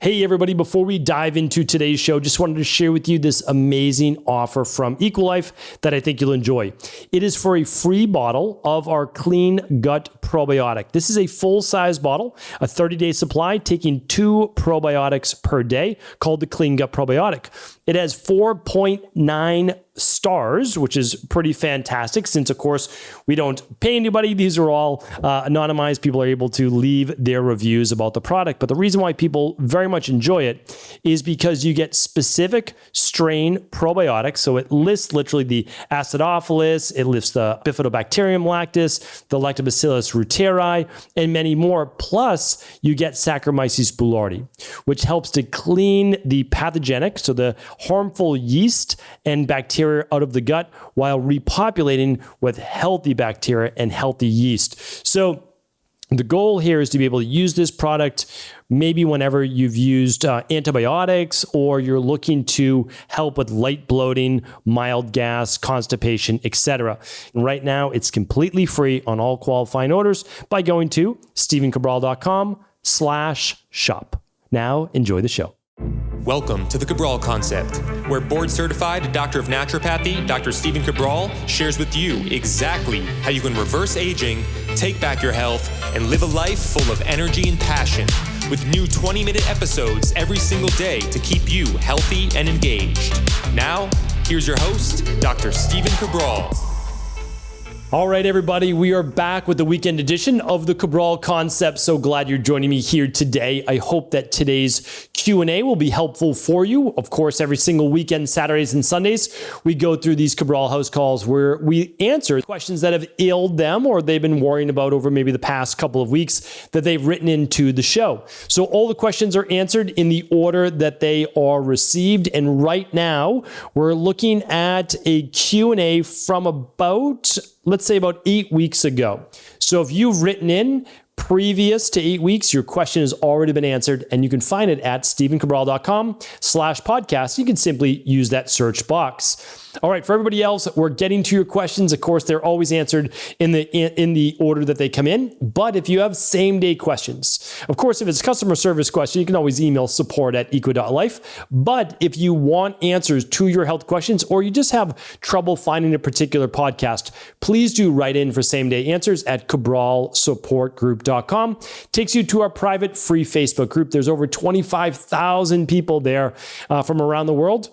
Hey everybody, before we dive into today's show, just wanted to share with you this amazing offer from Equilife that I think you'll enjoy. It is for a free bottle of our Clean Gut Probiotic. This is a full-size bottle, a 30-day supply, taking 2 probiotics per day, called the Clean Gut Probiotic. It has 4.9 stars, which is pretty fantastic since, of course, we don't pay anybody. These are all anonymized. People are able to leave their reviews about the product. But the reason why people very much enjoy it is because you get specific strain probiotics. So it lists literally the acidophilus, it lists the bifidobacterium lactis, the lactobacillus reuteri, and many more. Plus, you get Saccharomyces boulardii, which helps to clean the pathogenic, so the harmful yeast and bacteria out of the gut while repopulating with healthy bacteria and healthy yeast. So the goal here is to be able to use this product maybe whenever you've used antibiotics or you're looking to help with light bloating, mild gas, constipation, etc. And right now, it's completely free on all qualifying orders by going to stevencabral.com/shop. Now, enjoy the show. Welcome to the Cabral Concept, where board-certified Doctor of Naturopathy, Dr. Stephen Cabral, shares with you exactly how you can reverse aging, take back your health, and live a life full of energy and passion, with new 20-minute episodes every single day to keep you healthy and engaged. Now, here's your host, Dr. Stephen Cabral. All right, everybody, we are back with the weekend edition of the Cabral Concept. So glad you're joining me here today. I hope that today's Q&A will be helpful for you. Of course, every single weekend, Saturdays and Sundays, we go through these Cabral House Calls where we answer questions that have ailed them or they've been worrying about over maybe the past couple of weeks that they've written into the show. So all the questions are answered in the order that they are received. And right now, we're looking at a Q&A from about, let's say, about 8 weeks ago. So if you've written in previous to 8 weeks, your question has already been answered, and you can find it at stevencabral.com/podcast. You can simply use that search box. All right, for everybody else, we're getting to your questions. Of course, they're always answered in the order that they come in. But if you have same-day questions, of course, if it's a customer service question, you can always email support@equi.life. But if you want answers to your health questions, or you just have trouble finding a particular podcast, please do write in for same-day answers at cabralsupportgroup.com. Takes you to our private free Facebook group. There's over 25,000 people there from around the world.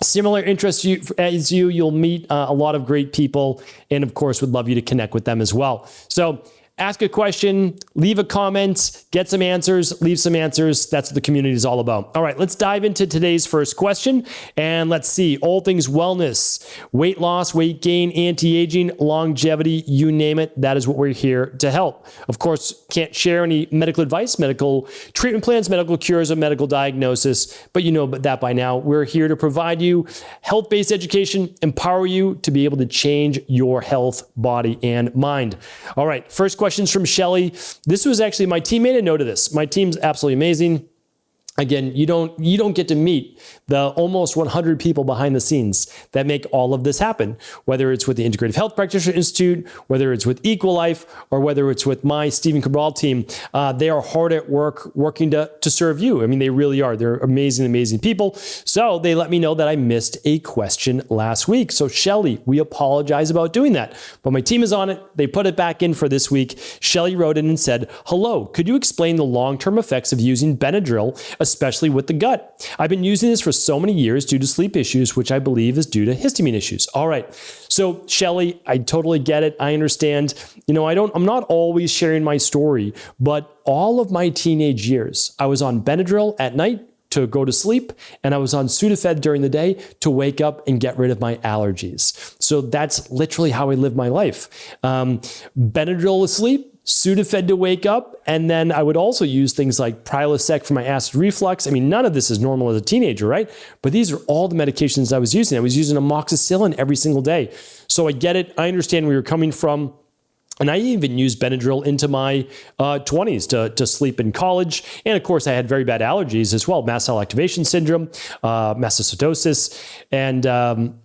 Similar interests as you, you'll meet a lot of great people, and of course, would love you to connect with them as well. So ask a question, leave a comment, get some answers, leave some answers. That's what the community is all about. All right, let's dive into today's first question. And let's see, all things wellness, weight loss, weight gain, anti-aging, longevity, you name it. That is what we're here to help. Of course, can't share any medical advice, medical treatment plans, medical cures, or medical diagnosis. But you know that by now. We're here to provide you health-based education, empower you to be able to change your health, body, and mind. All right, first questions from Shelly. This was actually, my team made a note of this. My team's absolutely amazing. Again, you don't get to meet the almost 100 people behind the scenes that make all of this happen, whether it's with the Integrative Health Practitioner Institute, whether it's with Equilife, or whether it's with my Stephen Cabral team. They are hard at work working to serve you. I mean, they really are. They're amazing, amazing people. So they let me know that I missed a question last week. So Shelly, we apologize about doing that, but my team is on it. They put it back in for this week. Shelly wrote in and said, "Hello, could you explain the long-term effects of using Benadryl, especially with the gut? I've been using this for so many years due to sleep issues, which I believe is due to histamine issues." All right. So Shelly, I totally get it. I understand. You know, I'm not always sharing my story, but all of my teenage years, I was on Benadryl at night to go to sleep, and I was on Sudafed during the day to wake up and get rid of my allergies. So that's literally how I live my life. Benadryl asleep, Sudafed to wake up, and then I would also use things like Prilosec for my acid reflux. I mean, none of this is normal as a teenager, right? But these are all the medications I was using. I was using amoxicillin every single day. So I get it. I understand where you're coming from. And I even used Benadryl into my 20s to sleep in college. And of course, I had very bad allergies as well. Mast cell activation syndrome, mastocytosis. And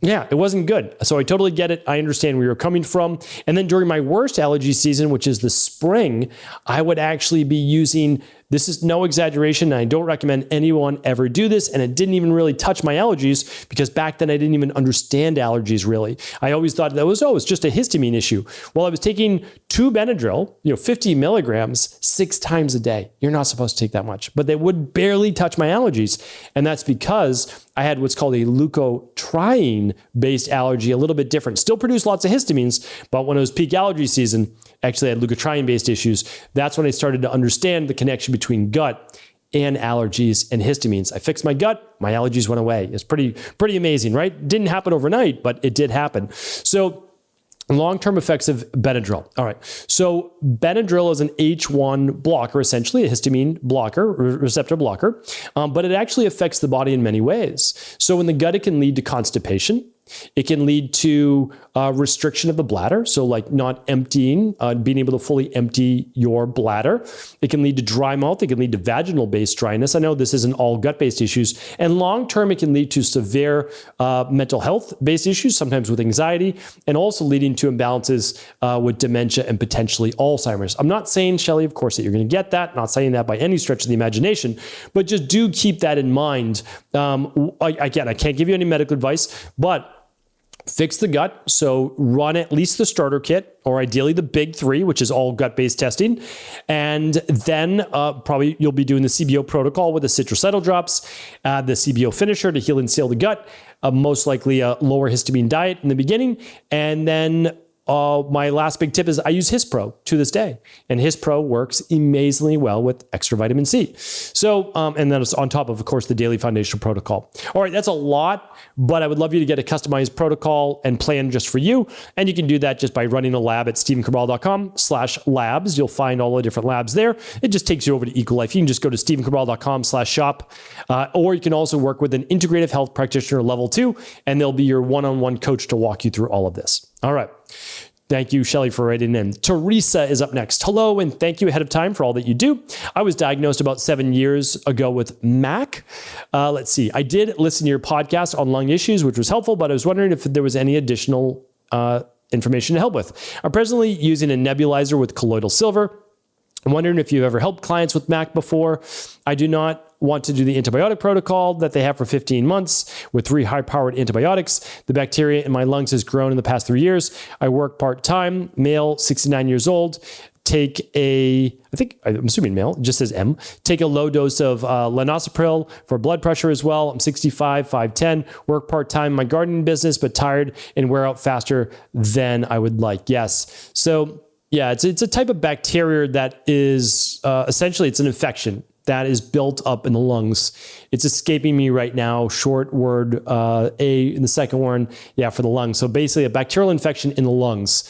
yeah, it wasn't good. So I totally get it. I understand where you're coming from. And then during my worst allergy season, which is the spring, I would actually be using This is no exaggeration, and I don't recommend anyone ever do this, and it didn't even really touch my allergies because back then I didn't even understand allergies really. I always thought that it's just a histamine issue. Well, I was taking 2 Benadryl, 50 milligrams 6 times a day. You're not supposed to take that much, but they would barely touch my allergies, and that's because I had what's called a leukotriene-based allergy, a little bit different. Still produced lots of histamines, but when it was peak allergy season, actually I had leukotriene-based issues. That's when I started to understand the connection between gut and allergies and histamines. I fixed my gut, my allergies went away. It's pretty amazing, right? Didn't happen overnight, but it did happen. So long-term effects of Benadryl. All right. So Benadryl is an H1 blocker, essentially a histamine blocker, receptor blocker, but it actually affects the body in many ways. So in the gut, it can lead to constipation. It can lead to restriction of the bladder, so like not emptying, being able to fully empty your bladder. It can lead to dry mouth. It can lead to vaginal-based dryness. I know this isn't all gut-based issues. And long-term, it can lead to severe mental health-based issues, sometimes with anxiety, and also leading to imbalances with dementia and potentially Alzheimer's. I'm not saying, Shelly, of course, that you're going to get that. Not saying that by any stretch of the imagination, but just do keep that in mind. Again, I can't give you any medical advice, but fix the gut. So run at least the starter kit, or ideally the big 3, which is all gut-based testing. And then probably you'll be doing the CBO protocol with the citracetyl drops, the CBO finisher to heal and seal the gut, most likely a lower histamine diet in the beginning. And then my last big tip is I use Hispro to this day, and Hispro works amazingly well with extra vitamin C. So, and then it's on top of course, the daily foundational protocol. All right, that's a lot, but I would love you to get a customized protocol and plan just for you. And you can do that just by running a lab at stephencabral.com/labs. You'll find all the different labs there. It just takes you over to EcoLife. You can just go to stephencabral.com/shop, or you can also work with an integrative health practitioner level 2, and they'll be your one-on-one coach to walk you through all of this. All right. Thank you, Shelly, for writing in. Teresa is up next. Hello, and thank you ahead of time for all that you do. I was diagnosed about 7 years ago with MAC. Let's see. I did listen to your podcast on lung issues, which was helpful, but I was wondering if there was any additional information to help with. I'm presently using a nebulizer with colloidal silver. I'm wondering if you've ever helped clients with MAC before. I do not want to do the antibiotic protocol that they have for 15 months with 3 high-powered antibiotics. The bacteria in my lungs has grown in the past 3 years. I work part-time, male, 69 years old. I'm assuming male, it just says M. Take a low dose of Lisinopril for blood pressure as well. I'm 65, 5'10", work part-time in my gardening business, but tired and wear out faster than I would like. Yes. So yeah, it's a type of bacteria that is essentially it's an infection that is built up in the lungs. It's escaping me right now. Short word A in the second one, for the lungs. So basically a bacterial infection in the lungs.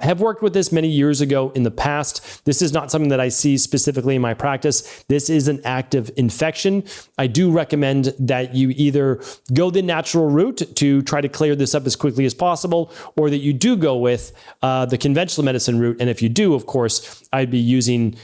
Have worked with this many years ago in the past. This is not something that I see specifically in my practice. This is an active infection. I do recommend that you either go the natural route to try to clear this up as quickly as possible, or that you do go with the conventional medicine route. And if you do, of course, I'd be using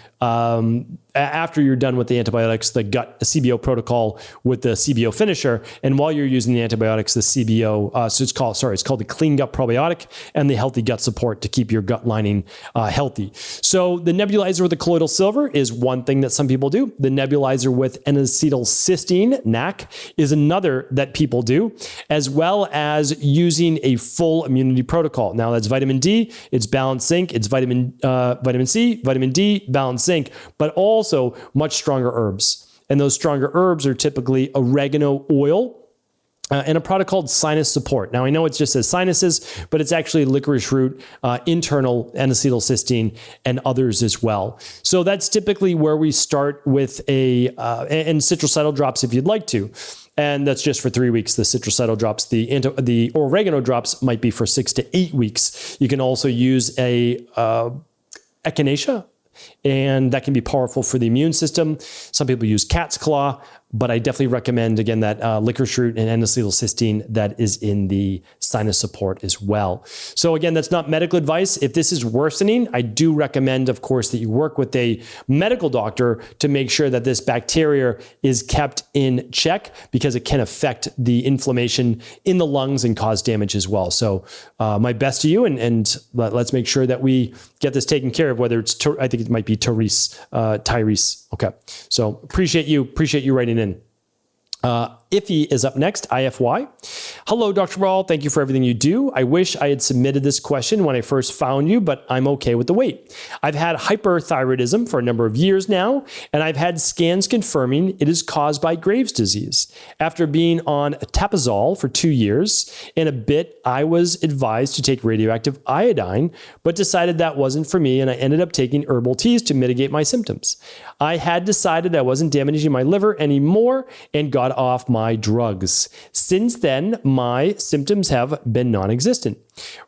after you're done with the antibiotics, the gut CBO protocol with the CBO finisher. And while you're using the antibiotics, the CBO, it's called the clean gut probiotic and the healthy gut support to keep your gut lining healthy. So the nebulizer with the colloidal silver is one thing that some people do. The nebulizer with N-acetylcysteine, NAC, is another that people do, as well as using a full immunity protocol. Now that's vitamin D, it's balanced zinc, it's vitamin C, vitamin D, balanced zinc, but also much stronger herbs. And those stronger herbs are typically oregano oil and a product called sinus support. Now, I know it just says sinuses, but it's actually licorice root, internal N-acetylcysteine, and others as well. So that's typically where we start with and citracetyl drops if you'd like to. And that's just for 3 weeks, the citracetyl drops. The oregano drops might be for 6 to 8 weeks. You can also use a echinacea, and that can be powerful for the immune system. Some people use cat's claw, but I definitely recommend, again, that licorice root and N-acetylcysteine that is in the sinus support as well. So again, that's not medical advice. If this is worsening, I do recommend, of course, that you work with a medical doctor to make sure that this bacteria is kept in check, because it can affect the inflammation in the lungs and cause damage as well. So my best to you, and let's make sure that we get this taken care of, whether it's, I think it might be Terese Okay. So appreciate you writing in. Iffy is up next, IFY. Hello, Dr. Cabral. Thank you for everything you do. I wish I had submitted this question when I first found you, but I'm okay with the wait. I've had hyperthyroidism for a number of years now, and I've had scans confirming it is caused by Graves' disease. After being on tapazole for 2 years, in a bit, I was advised to take radioactive iodine, but decided that wasn't for me, and I ended up taking herbal teas to mitigate my symptoms. I had decided I wasn't damaging my liver anymore and got off my drugs. Since then, my symptoms have been non-existent.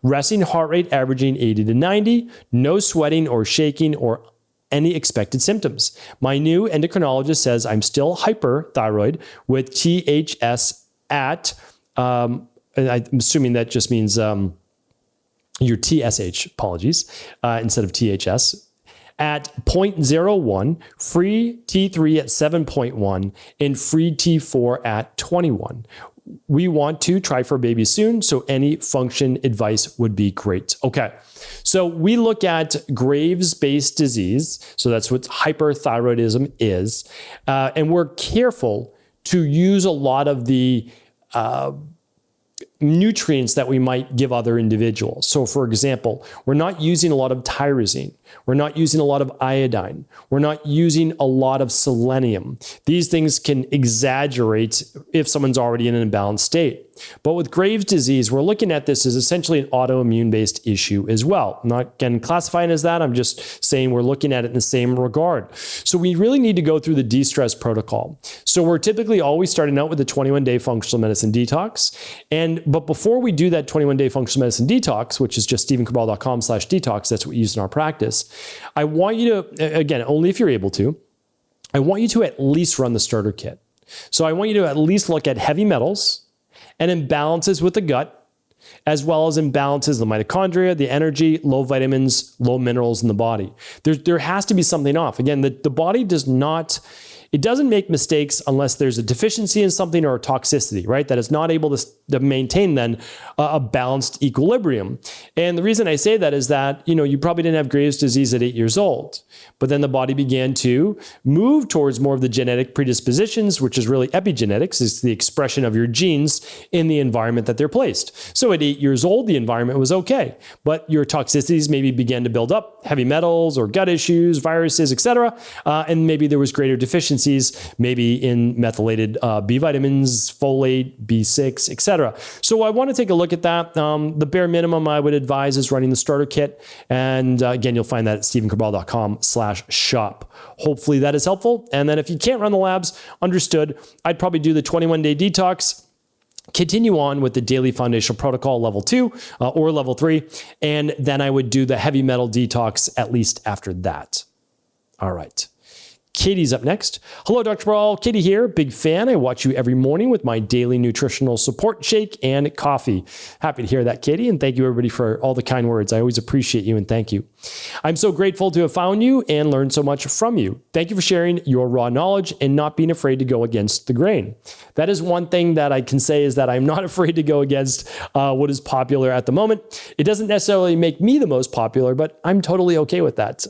Resting heart rate averaging 80 to 90, no sweating or shaking or any expected symptoms. My new endocrinologist says I'm still hyperthyroid with THS at, and I'm assuming that just means your TSH, apologies, instead of THS, at 0.01, free T3 at 7.1, and free T4 at 21. We want to try for a baby soon, so any function advice would be great. Okay, so we look at Graves'-based disease, so that's what hyperthyroidism is, and we're careful to use a lot of the nutrients that we might give other individuals. So for example, we're not using a lot of tyrosine. We're not using a lot of iodine. We're not using a lot of selenium. These things can exaggerate if someone's already in an imbalanced state. But with Graves' disease, we're looking at this as essentially an autoimmune-based issue as well. I'm not again classifying as that. I'm just saying we're looking at it in the same regard. So we really need to go through the de-stress protocol. So we're typically always starting out with the 21-day functional medicine detox. But before we do that 21-day functional medicine detox, which is just stephencabral.com/detox, that's what we use in our practice, I want you to, again, only if you're able to, I want you to at least run the starter kit. So I want you to at least look at heavy metals and imbalances with the gut, as well as imbalances in the mitochondria, the energy, low vitamins, low minerals in the body. There has to be something off. Again, the body does not, it doesn't make mistakes unless there's a deficiency in something or a toxicity, right? That it's not able to maintain then a balanced equilibrium. And the reason I say that is that, you probably didn't have Graves' disease at 8 years old, but then the body began to move towards more of the genetic predispositions, which is really epigenetics, is the expression of your genes in the environment that they're placed. So at 8 years old, the environment was okay, but your toxicities maybe began to build up, heavy metals or gut issues, viruses, etc. And maybe there was greater deficiencies, maybe in methylated B vitamins, folate, B6, etc. So I want to take a look at that. The bare minimum I would advise is running the starter kit. And again, you'll find that at stephencabral.com/shop. Hopefully that is helpful. And then if you can't run the labs, understood, I'd probably do the 21-day detox, continue on with the daily foundational protocol level 2 or level 3. And then I would do the heavy metal detox at least after that. All right. Katie's up next. Hello, Dr. Cabral. Katie here. Big fan. I watch you every morning with my daily nutritional support shake and coffee. Happy to hear that, Katie. And thank you, everybody, for all the kind words. I always appreciate you and thank you. I'm so grateful to have found you and learned so much from you. Thank you for sharing your raw knowledge and not being afraid to go against the grain. That is one thing that I can say is that I'm not afraid to go against what is popular at the moment. It doesn't necessarily make me the most popular, but I'm totally okay with that.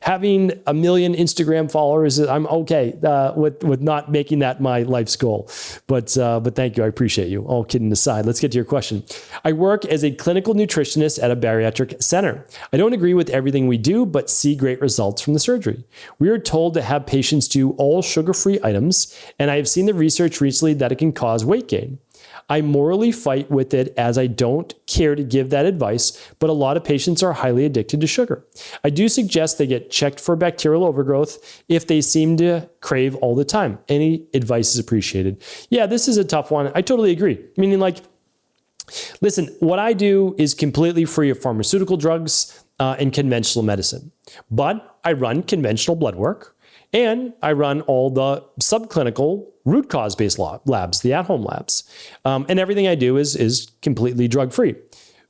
Having 1 million Instagram followers, I'm okay with not making that my life's goal. But thank you. I appreciate you. All kidding aside, let's get to your question. I work as a clinical nutritionist at a bariatric center. I don't agree with everything we do, but see great results from the surgery. We are told to have patients do all sugar-free items, and I have seen the research recently that it can cause weight gain. I morally fight with it as I don't care to give that advice, but a lot of patients are highly addicted to sugar. I do suggest they get checked for bacterial overgrowth if they seem to crave all the time. Any advice is appreciated. Yeah, this is a tough one. I totally agree. Meaning listen, what I do is completely free of pharmaceutical drugs and conventional medicine, but I run conventional blood work and I run all the subclinical root cause-based labs, the at-home labs. And everything I do is completely drug-free.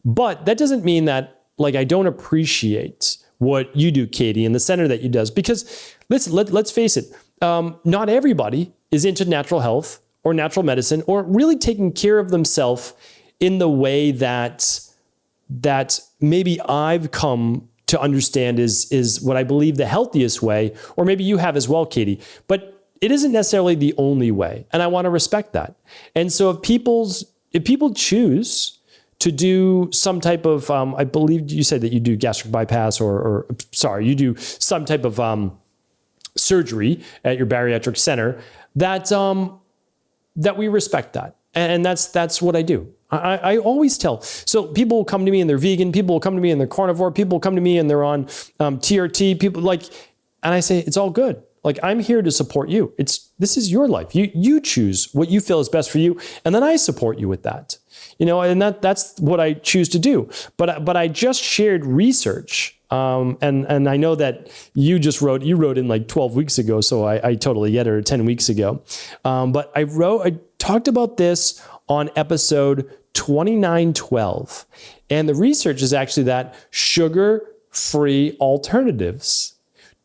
But that doesn't mean that I don't appreciate what you do, Katie, and the center that you does. Because let's face it, not everybody is into natural health or natural medicine or really taking care of themselves in the way that maybe I've come to understand is what I believe the healthiest way, or maybe you have as well, Katie, but it isn't necessarily the only way. And I want to respect that. And so if people choose to do some type of, I believe you said that you do gastric bypass or you do some type of surgery at your bariatric center, that we respect that. And that's what I do. I always tell. So people will come to me and they're vegan. People will come to me and they're carnivore. People will come to me and they're on TRT. And I say, it's all good. Like, I'm here to support you. This is your life. You choose what you feel is best for you. And then I support you with that. And that's what I choose to do. But I just shared research. And I know that you wrote in like 12 weeks ago. So I totally get it, or 10 weeks ago. But I talked about this on episode 2912. And the research is actually that sugar-free alternatives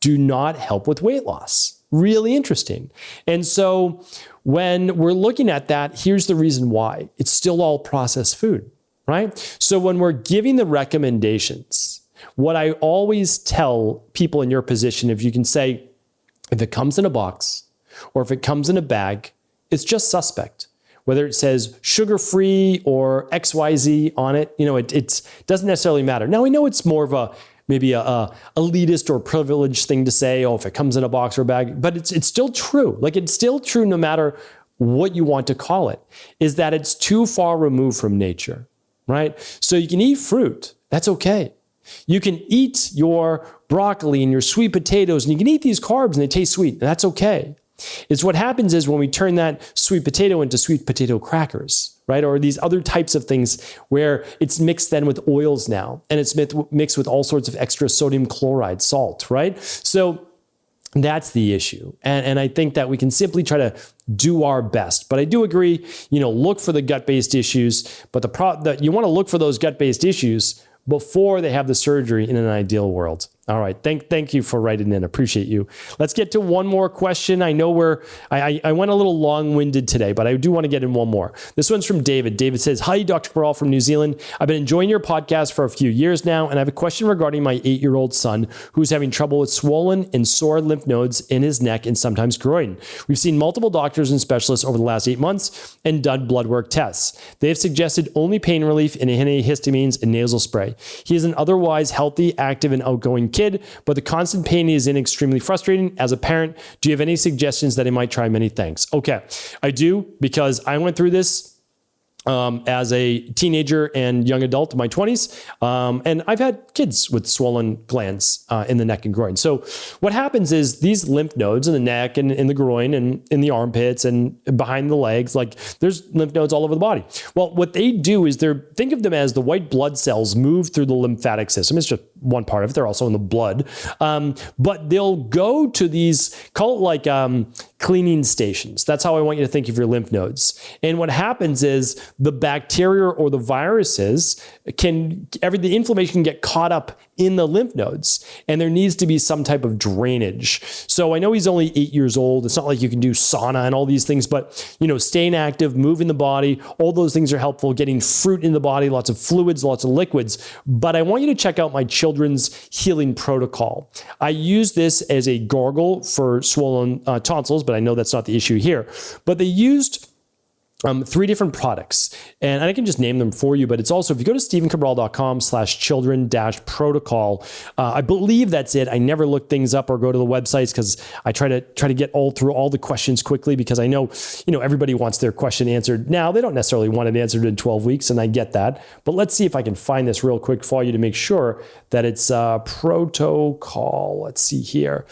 do not help with weight loss. Really interesting. And so when we're looking at that, here's the reason why. It's still all processed food, right? So when we're giving the recommendations, what I always tell people in your position, if you can say, if it comes in a box or if it comes in a bag, it's just suspect. Whether it says sugar-free or XYZ on it, it doesn't necessarily matter. Now, we know it's more of maybe a elitist or privileged thing to say, if it comes in a box or a bag, but it's still true. Like, it's still true no matter what you want to call it, is that it's too far removed from nature, right? So you can eat fruit. That's okay. You can eat your broccoli and your sweet potatoes, and you can eat these carbs and they taste sweet. That's okay. It's what happens is when we turn that sweet potato into sweet potato crackers, right? Or these other types of things where it's mixed then with oils now, and it's mixed with all sorts of extra sodium chloride, salt, right? So that's the issue. And I think that we can simply try to do our best. But I do agree, look for the gut-based issues, but you want to look for those gut-based issues before they have the surgery in an ideal world. All right. Thank you for writing in. Appreciate you. Let's get to one more question. I know I went a little long-winded today, but I do want to get in one more. This one's from David. David says, "Hi, Dr. Cabral from New Zealand. I've been enjoying your podcast for a few years now, and I have a question regarding my 8-year-old son who's having trouble with swollen and sore lymph nodes in his neck and sometimes groin. We've seen multiple doctors and specialists over the last 8 months and done blood work tests. They have suggested only pain relief and antihistamines and nasal spray. He is an otherwise healthy, active, and outgoing kid, but the constant pain he is in extremely frustrating. As a parent, do you have any suggestions that I might try? Many thanks." Okay, I do, because I went through this as a teenager and young adult in my 20s. And I've had kids with swollen glands in the neck and groin. So what happens is these lymph nodes in the neck and in the groin and in the armpits and behind the legs, like there's lymph nodes all over the body. Well, what they do is think of them as the white blood cells move through the lymphatic system. It's just one part of it. They're also in the blood. But they'll go to these, call it like cleaning stations. That's how I want you to think of your lymph nodes. And what happens is the bacteria or the viruses the inflammation can get caught up in the lymph nodes, and there needs to be some type of drainage. So I know he's only 8 years old. It's not like you can do sauna and all these things, but staying active, moving the body, all those things are helpful. Getting fruit in the body, lots of fluids, lots of liquids. But I want you to check out my children's healing protocol. I use this as a gargle for swollen tonsils, but I know that's not the issue here. But they used 3 different products, and I can just name them for you, but it's also, if you go to stephencabral.com/children-protocol, I believe that's it. I never look things up or go to the websites because I try to get through all the questions quickly, because I know, everybody wants their question answered now. They don't necessarily want it answered in 12 weeks, and I get that. But let's see if I can find this real quick for you to make sure that it's protocol. Let's see here.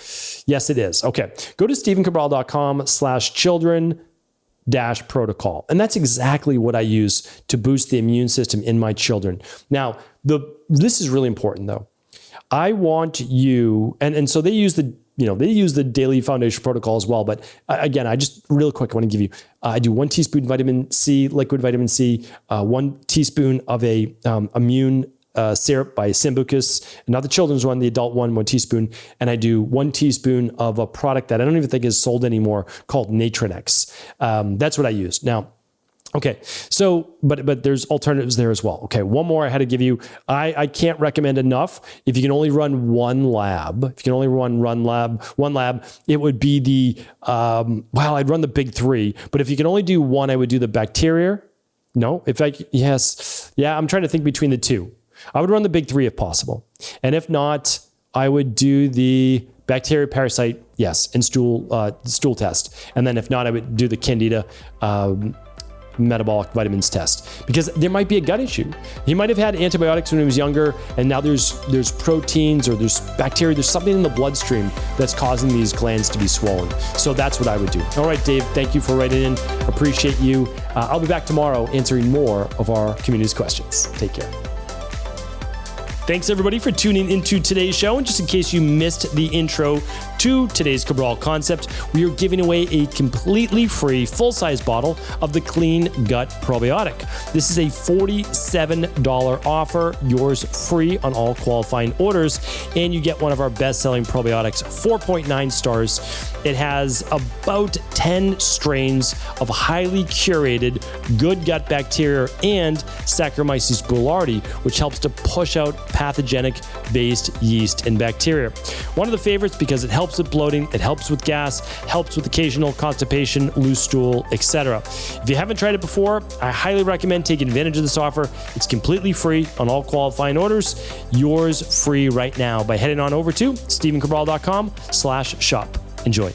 Yes, it is. Okay. Go to stephencabral.com/children-protocol. And that's exactly what I use to boost the immune system in my children. Now, this is really important though. I want you, and so they use the daily foundation protocol as well. But again, I just real quick, I want to give you, I do 1 teaspoon vitamin C, liquid vitamin C, 1 teaspoon of a immune syrup by Sambucus, not the children's one, the adult one, 1 teaspoon. And I do 1 teaspoon of a product that I don't even think is sold anymore called Natrinex. That's what I use. Now, Okay, so, but there's alternatives there as well. Okay, one more I had to give you. I can't recommend enough. If you can only run one lab, one lab, it would be the, I'd run the big three. But if you can only do one, I would do the bacteria. No, I'm trying to think between the two. I would run the big three if possible. And if not, I would do the bacteria, parasite, yes, and stool test. And then if not, I would do the Candida metabolic vitamins test, because there might be a gut issue. He might have had antibiotics when he was younger, and now there's proteins or there's bacteria, there's something in the bloodstream that's causing these glands to be swollen. So that's what I would do. All right, Dave, thank you for writing in. Appreciate you. I'll be back tomorrow answering more of our community's questions. Take care. Thanks everybody for tuning into today's show. And just in case you missed the intro to today's Cabral concept, we are giving away a completely free full-size bottle of the Clean Gut Probiotic. This is a $47 offer, yours free on all qualifying orders, and you get one of our best-selling probiotics, 4.9 stars. It has about 10 strains of highly curated good gut bacteria and Saccharomyces boulardii, which helps to push out pathogenic-based yeast and bacteria. One of the favorites because it helps with bloating, it helps with gas, helps with occasional constipation, loose stool, etc. If you haven't tried it before, I highly recommend taking advantage of this offer. It's completely free on all qualifying orders. Yours free right now by heading on over to StephenCabral.com/shop. Enjoy.